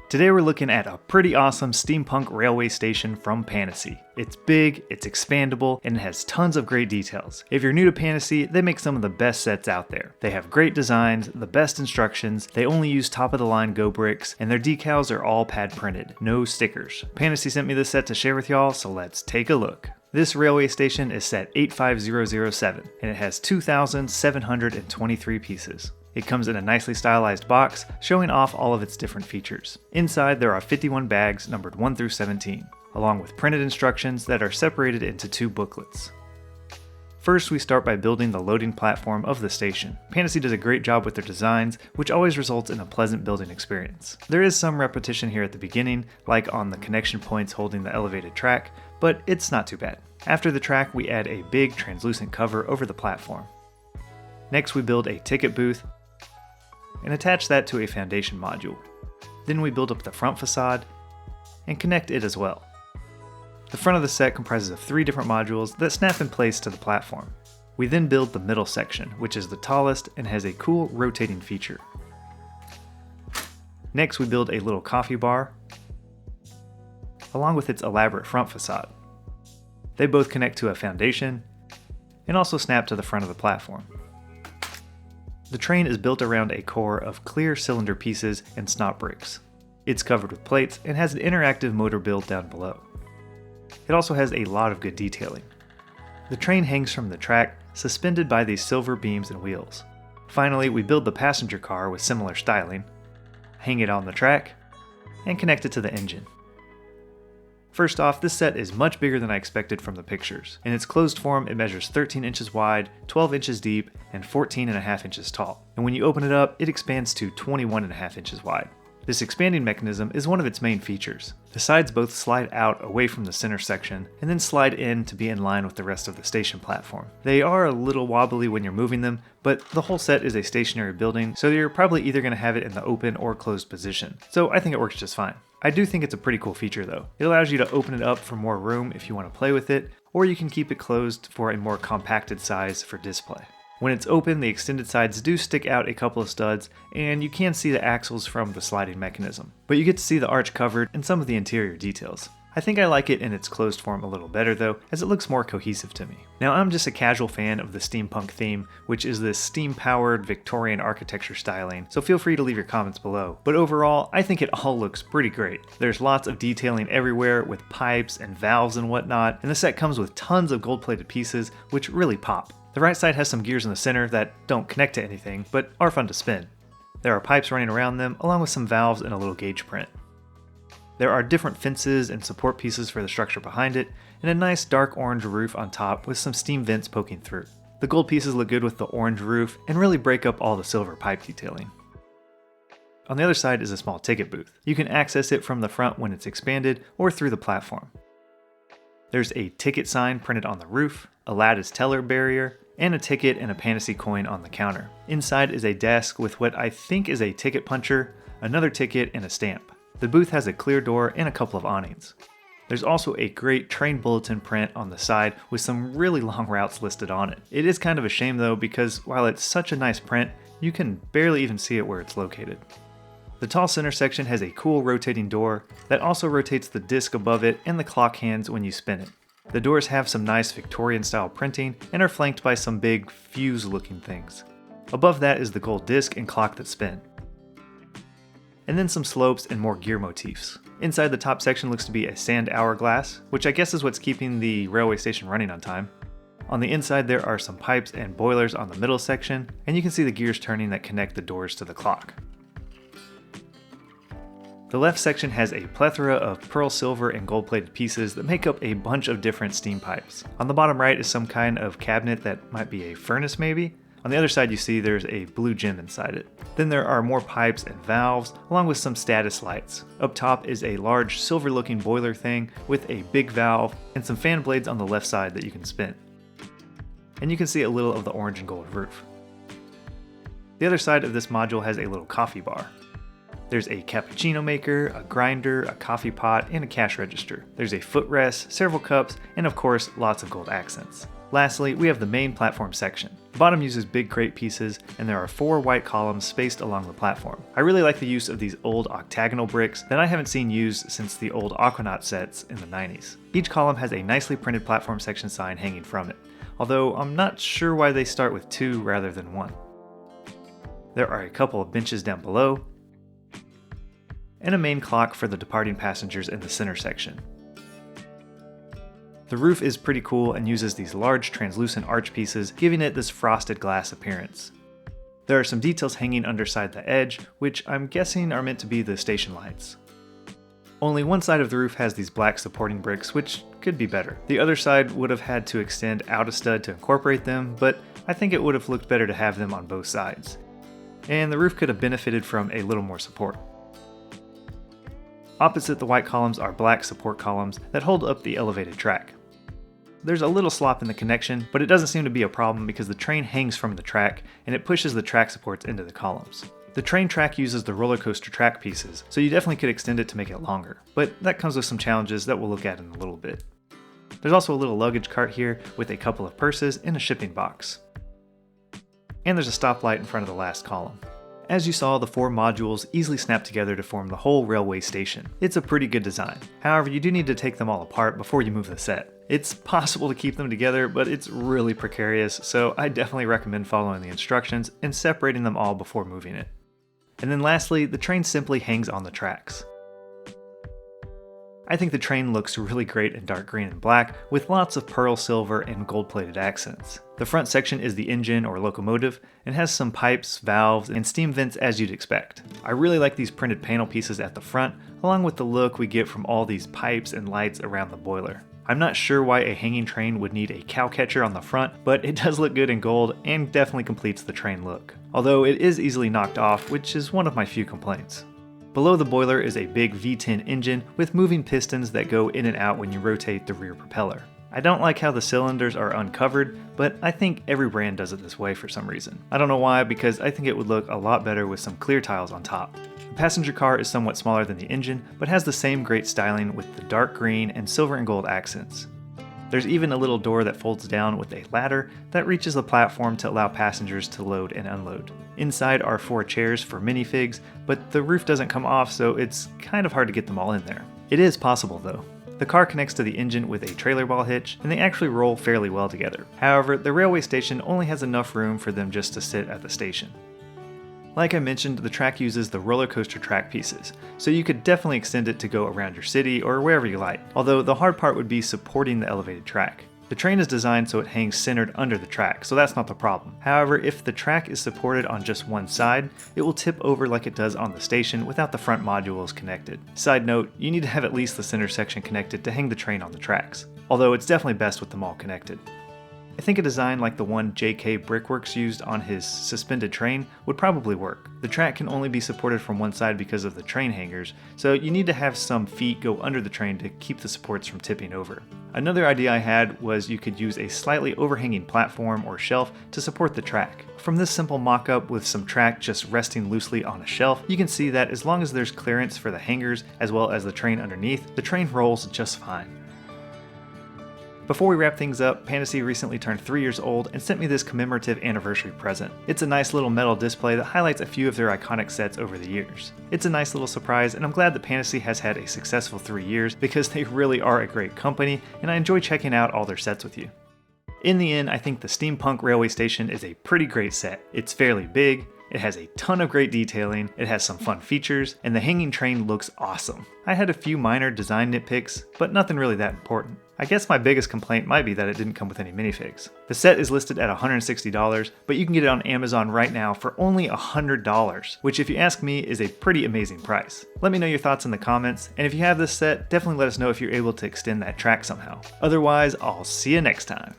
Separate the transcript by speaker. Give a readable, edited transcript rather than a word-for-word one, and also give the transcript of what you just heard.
Speaker 1: Today we're looking at a pretty awesome steampunk railway station from Pantasy. It's big, it's expandable, and it has tons of great details. If you're new to Pantasy, they make some of the best sets out there. They have great designs, the best instructions, they only use top-of-the-line Gobricks, and their decals are all pad printed, no stickers. Pantasy sent me this set to share with y'all, so let's take a look. This railway station is set 85007, and it has 2,723 pieces. It comes in a nicely stylized box, showing off all of its different features. Inside there are 51 bags numbered 1 through 17, along with printed instructions that are separated into 2 booklets. First, we start by building the loading platform of the station. Pantasy does a great job with their designs, which always results in a pleasant building experience. There is some repetition here at the beginning, like on the connection points holding the elevated track, but it's not too bad. After the track, we add a big translucent cover over the platform. Next, we build a ticket booth and attach that to a foundation module. Then we build up the front facade and connect it as well. The front of the set comprises of 3 different modules that snap in place to the platform. We then build the middle section, which is the tallest and has a cool rotating feature. Next, we build a little coffee bar along with its elaborate front facade. They both connect to a foundation and also snap to the front of the platform. The train is built around a core of clear cylinder pieces and snot bricks. It's covered with plates and has an interactive motor build down below. It also has a lot of good detailing. The train hangs from the track, suspended by these silver beams and wheels. Finally, we build the passenger car with similar styling, hang it on the track, and connect it to the engine. First off, this set is much bigger than I expected from the pictures. In its closed form, it measures 13 inches wide, 12 inches deep, and 14.5 inches tall. And when you open it up, it expands to 21.5 inches wide. This expanding mechanism is one of its main features. The sides both slide out away from the center section, and then slide in to be in line with the rest of the station platform. They are a little wobbly when you're moving them, but the whole set is a stationary building, so you're probably either going to have it in the open or closed position. So I think it works just fine. I do think it's a pretty cool feature though. It allows you to open it up for more room if you want to play with it, or you can keep it closed for a more compacted size for display. When it's open, the extended sides do stick out a couple of studs, and you can see the axles from the sliding mechanism. But you get to see the arch covered and some of the interior details. I think I like it in its closed form a little better though, as it looks more cohesive to me. Now I'm just a casual fan of the steampunk theme, which is this steam-powered Victorian architecture styling, so feel free to leave your comments below. But overall, I think it all looks pretty great. There's lots of detailing everywhere with pipes and valves and whatnot, and the set comes with tons of gold-plated pieces, which really pop. The right side has some gears in the center that don't connect to anything, but are fun to spin. There are pipes running around them, along with some valves and a little gauge print. There are different fences and support pieces for the structure behind it, and a nice dark orange roof on top with some steam vents poking through. The gold pieces look good with the orange roof and really break up all the silver pipe detailing. On the other side is a small ticket booth. You can access it from the front when it's expanded or through the platform. There's a ticket sign printed on the roof, a lattice teller barrier, and a ticket and a Pantasy coin on the counter. Inside is a desk with what I think is a ticket puncher, another ticket, and a stamp. The booth has a clear door and a couple of awnings. There's also a great train bulletin print on the side with some really long routes listed on it. It is kind of a shame though, because while it's such a nice print, you can barely even see it where it's located. The tall center section has a cool rotating door that also rotates the disc above it and the clock hands when you spin it. The doors have some nice Victorian style printing and are flanked by some big fuse looking things. Above that is the gold disc and clock that spin. And then some slopes and more gear motifs. Inside the top section looks to be a sand hourglass, which I guess is what's keeping the railway station running on time. On the inside there are some pipes and boilers on the middle section, and you can see the gears turning that connect the doors to the clock. The left section has a plethora of pearl silver and gold plated pieces that make up a bunch of different steam pipes. On the bottom right is some kind of cabinet that might be a furnace maybe. On the other side you see there's a blue gem inside it. Then there are more pipes and valves, along with some status lights. Up top is a large silver looking boiler thing with a big valve and some fan blades on the left side that you can spin. And you can see a little of the orange and gold roof. The other side of this module has a little coffee bar. There's a cappuccino maker, a grinder, a coffee pot, and a cash register. There's a footrest, several cups, and of course, lots of gold accents. Lastly, we have the main platform section. The bottom uses big crate pieces, and there are 4 white columns spaced along the platform. I really like the use of these old octagonal bricks that I haven't seen used since the old Aquanaut sets in the 90s. Each column has a nicely printed platform section sign hanging from it, although I'm not sure why they start with 2 rather than 1. There are a couple of benches down below, and a main clock for the departing passengers in the center section. The roof is pretty cool and uses these large translucent arch pieces, giving it this frosted glass appearance. There are some details hanging underside the edge, which I'm guessing are meant to be the station lights. Only one side of the roof has these black supporting bricks, which could be better. The other side would have had to extend out a stud to incorporate them, but I think it would have looked better to have them on both sides. And the roof could have benefited from a little more support. Opposite the white columns are black support columns that hold up the elevated track. There's a little slop in the connection, but it doesn't seem to be a problem because the train hangs from the track and it pushes the track supports into the columns. The train track uses the roller coaster track pieces, so you definitely could extend it to make it longer, but that comes with some challenges that we'll look at in a little bit. There's also a little luggage cart here with a couple of purses and a shipping box. And there's a stoplight in front of the last column. As you saw, the 4 modules easily snap together to form the whole railway station. It's a pretty good design. However, you do need to take them all apart before you move the set. It's possible to keep them together, but it's really precarious, so I definitely recommend following the instructions and separating them all before moving it. And then lastly, the train simply hangs on the tracks. I think the train looks really great in dark green and black, with lots of pearl silver and gold-plated accents. The front section is the engine or locomotive, and has some pipes, valves, and steam vents as you'd expect. I really like these printed panel pieces at the front, along with the look we get from all these pipes and lights around the boiler. I'm not sure why a hanging train would need a cow catcher on the front, but it does look good in gold and definitely completes the train look. Although it is easily knocked off, which is one of my few complaints. Below the boiler is a big V10 engine with moving pistons that go in and out when you rotate the rear propeller. I don't like how the cylinders are uncovered, but I think every brand does it this way for some reason. I don't know why, because I think it would look a lot better with some clear tiles on top. The passenger car is somewhat smaller than the engine, but has the same great styling with the dark green and silver and gold accents. There's even a little door that folds down with a ladder that reaches the platform to allow passengers to load and unload. Inside are 4 chairs for minifigs, but the roof doesn't come off, so it's kind of hard to get them all in there. It is possible though. The car connects to the engine with a trailer ball hitch, and they actually roll fairly well together. However, the railway station only has enough room for them just to sit at the station. Like I mentioned, the track uses the roller coaster track pieces, so you could definitely extend it to go around your city or wherever you like, although the hard part would be supporting the elevated track. The train is designed so it hangs centered under the track, so that's not the problem. However, if the track is supported on just one side, it will tip over like it does on the station without the front modules connected. Side note, you need to have at least the center section connected to hang the train on the tracks, although it's definitely best with them all connected. I think a design like the one J.K. Brickworks used on his suspended train would probably work. The track can only be supported from one side because of the train hangers, so you need to have some feet go under the train to keep the supports from tipping over. Another idea I had was you could use a slightly overhanging platform or shelf to support the track. From this simple mock-up with some track just resting loosely on a shelf, you can see that as long as there's clearance for the hangers as well as the train underneath, the train rolls just fine. Before we wrap things up, Pantasy recently turned 3 years old and sent me this commemorative anniversary present. It's a nice little metal display that highlights a few of their iconic sets over the years. It's a nice little surprise, and I'm glad that Pantasy has had a successful 3 years because they really are a great company, and I enjoy checking out all their sets with you. In the end, I think the Steampunk Railway Station is a pretty great set. It's fairly big, it has a ton of great detailing, it has some fun features, and the hanging train looks awesome. I had a few minor design nitpicks, but nothing really that important. I guess my biggest complaint might be that it didn't come with any minifigs. The set is listed at $160, but you can get it on Amazon right now for only $100, which if you ask me is a pretty amazing price. Let me know your thoughts in the comments, and if you have this set, definitely let us know if you're able to extend that track somehow. Otherwise, I'll see you next time.